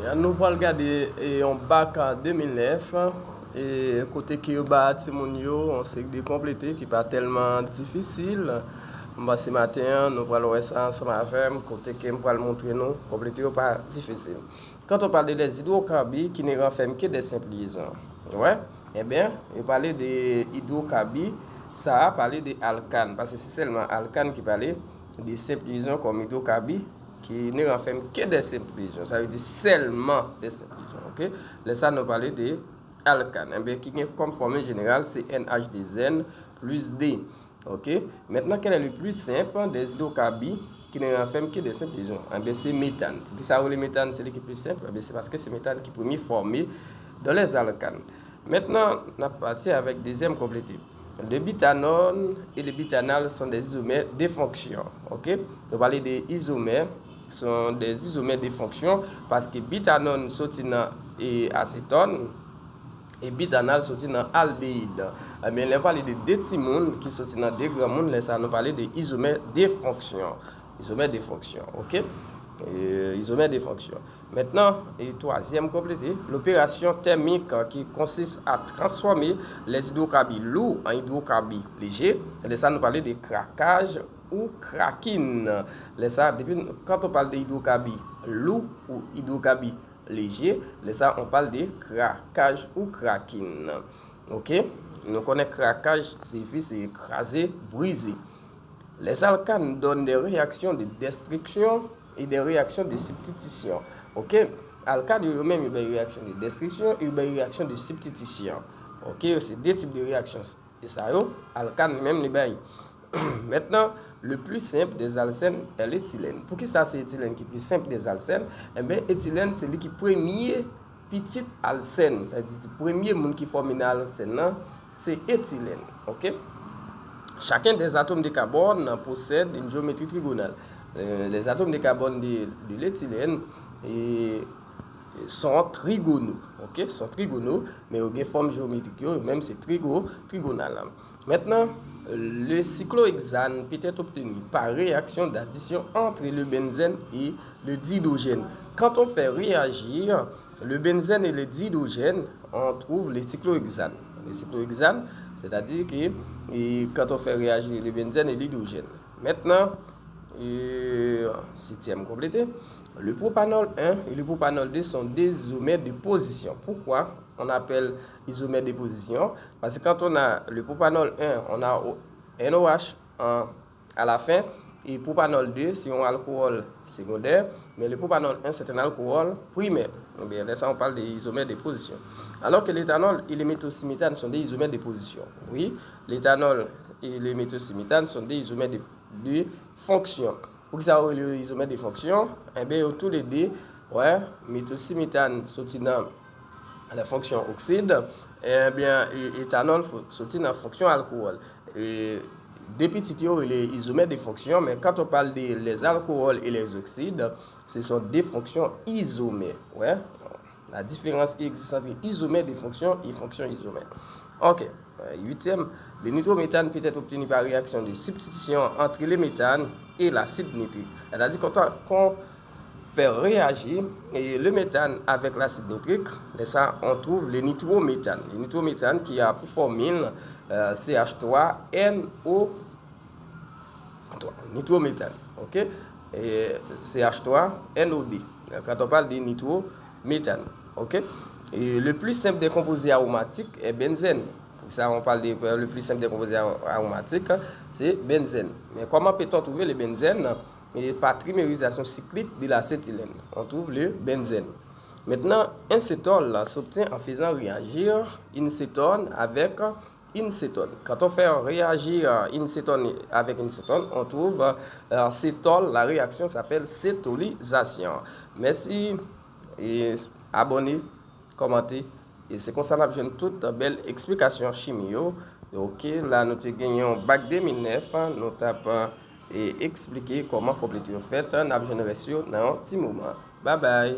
Nous allons regarder un bac en 2009 et côté qui est bâti on sait de compléter qui pas tellement difficile. Ce matin nous allons voir ça ensemble avec côté qui va montrer nous compléter pas difficile. Quand on parle des hydrocarbures qui ne renferment que des simples liaisons. Ouais, eh bien, il parlait des hydrocarbures, ça a parlé des alcanes parce que c'est seulement alcanes qui parlait des simples liaisons comme hydrocarbures qui ne renferme que des simples liaisons. Ça veut dire seulement des simples liaisons. Ok? Là, ça nous parler des alcanes. Qui est comme formule générale, c'est NH2N plus D. Ok? Maintenant, quel est le plus simple des hydrocarbures qui ne renferme que des simples liaisons? C'est méthane. Pour ça, le méthane, c'est le plus simple. C'est parce que c'est méthane qui est premier formé dans les alcanes. Maintenant, on a parti avec deuxième complété. Le butanol et le butanal sont des isomères de fonction. Ok? On va parler des isomères sont des isomères de fonction parce que butanol sorti dans acétone et butanal sorti dans aldéhyde. Mais on parle de deux petits mondes qui sorti dans deux grands mondes, là ça nous parler de isomères de fonction. Isomères de fonction, OK? Isomères de fonction. Maintenant, et troisième complété, l'opération thermique qui consiste à transformer les hydrocarbures lourds en hydrocarbures légers. Et ça nous parler de craquage ou cracking. Quand on parle de hydrocarbures lourds ou hydrocarbures légers, ça on parle de craquage ou cracking. OK? Nous connaissons craquage, c'est écraser, briser. Les alcanes donnent des réactions de destruction et des réactions de substitution. Ok? Alcane eux-mêmes, il y a une réaction de destruction et une réaction de substitution. Ok? C'est deux types de réactions. Et ça, alcane même, Maintenant, le plus simple des alcènes est l'éthylène. Pour qui ça, c'est l'éthylène qui est plus simple des alcènes? Eh bien, l'éthylène, c'est le premier petit alcène. C'est-à-dire, le premier monde qui forme une alcène, c'est l'éthylène. Ok? Chacun des atomes de carbone possède une géométrie trigonale. Les atomes de carbone de l'éthylène sont trigonaux. Ok, sont trigonaux, mais ils ont une forme géométrique, même c'est trigonal. Maintenant, le cyclohexane peut être obtenu par réaction d'addition entre le benzène et le dihydrogène. Quand on fait réagir le benzène et le dihydrogène, on trouve le cyclohexane. Le cyclohexane, c'est-à-dire que quand on fait réagir le benzène et l'hydrogène. Maintenant, septième complété, le propanol 1 et le propanol 2 sont des isomères de position. Pourquoi on appelle isomères de position? Parce que quand on a le propanol 1, on a NOH à la fin, et propanol 2, c'est un alcool secondaire, mais le propanol 1, c'est un alcool primaire. Bien, là, ça, on parle des isomères de position. Alors que l'éthanol et le méthocyméthane sont des isomères de position. Oui, l'éthanol et le méthocyméthane sont des isomères de fonction. Pour ça, les isomères de fonction, eh bien, tous les deux, ouais, méthocyméthane sorti dans la fonction oxyde, eh bien, éthanol sorti dans la fonction alcool. Deux petits les isomères de fonction, mais quand on parle des alcools et les oxydes, ce sont des fonctions isomères. Ouais? La différence qui existe entre isomères de fonction et fonctions isomères. Ok. Huitième, le nitrométhane peut être obtenu par réaction de substitution entre le méthane et l'acide nitrique. C'est-à-dire qu'on fait réagir le méthane avec l'acide nitrique, et ça, on trouve le nitrométhane. Le nitrométhane qui a pour formule CH3NO3, nitrométhane. Ok? Et CH3NOD. Quand on parle de nitrométhane. Ok? Et le plus simple des composés aromatiques est benzène. Ça, on parle le plus simple des composés aromatiques, c'est benzène. Mais comment peut-on trouver le benzène? Et par trimérisation cyclique de l'acétylène, on trouve le benzène. Maintenant, un cétone s'obtient en faisant réagir une cétone avec une cétone. Quand on fait réagir une cétone avec une cétone, on trouve cétone. La réaction s'appelle cétolysation. Merci et abonnez, commentez. Et c'est comme ça que nous avons toute belle explication chimie. Ok, là nous avons bac 2009, nous avons expliqué comment compléter en fait. Nous avons reçu dans un petit moment. Bye bye.